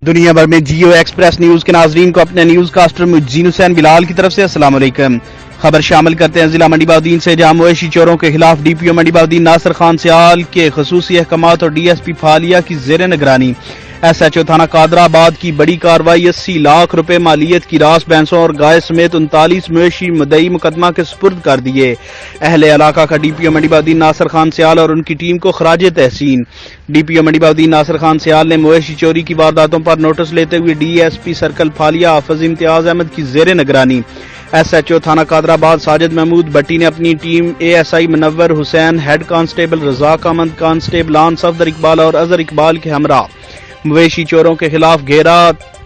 دنیا بھر میں جیو ایکسپریس نیوز کے ناظرین کو اپنے نیوز کاسٹر مجین حسین بلال کی طرف سے السلام علیکم۔ خبر شامل کرتے ہیں ضلع منڈی بہاؤدین سے، جہاں مویشی چوروں کے خلاف ڈی پی او منڈی بہاؤدین ناصر خان سیال کے خصوصی احکامات اور ڈی ایس پی پھالیا کی زیر نگرانی ایس ایچ او تھانہ قادر آباد کی بڑی کارروائی 80 لاکھ روپے مالیت کی راس بھینسوں اور گائے سمیت 39 مویشی مدعی مقدمہ کے سپرد کر دیے۔ اہل علاقہ کا ڈی پی او منڈی بہاؤدین ناصر خان سیال اور ان کی ٹیم کو خراج تحسین۔ ڈی پی او منڈی بہاؤدین ناصر خان سیال نے مویشی چوری کی وارداتوں پر نوٹس لیتے ہوئے ڈی ایس پی سرکل پھالیا حافظ امتیاز احمد کی زیر نگرانی ایس ایچ او تھانہ قادر آباد ساجد محمود بٹی نے اپنی team A S I Munawar Hussain, head constable Razzaq Ahmed, کانسٹیبلان صفدر اقبال اور اظہر اقبال کے ہمراہ مویشی چوروں کے خلاف گھیرا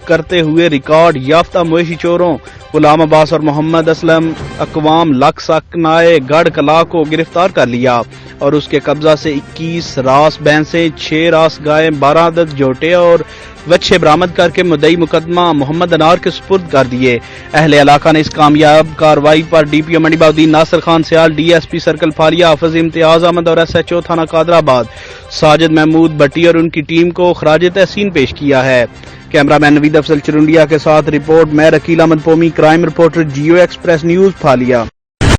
کرتے ہوئے ریکارڈ یافتہ مویشی چوروں غلام عباس اور محمد اسلم اقوام لک سکنائے گڑھ کلا کو گرفتار کر لیا اور اس کے قبضہ سے 21 راس بھینسیں، 6 راس گائیں، 12 عدد جوٹے اور وچھے برآمد کر کے مدعی مقدمہ محمد انار کے سپرد کر دیے۔ اہل علاقہ نے اس کامیاب کارروائی پر ڈی پی او منڈی بہاؤدین ناصر خان سیال، ڈی ایس پی سرکل پھالیا حافظ امتیاز احمد اور ایس ایچ او تھانہ قادر آباد ساجد محمود بٹی اور ان کی ٹیم کو خراج تحسین پیش کیا ہے۔ کیمرہ مین نوید افضل چرنڈیا کے ساتھ رپورٹ میں Rakeel Ahmed Pomi, crime reporter Geo Express News پھالیا۔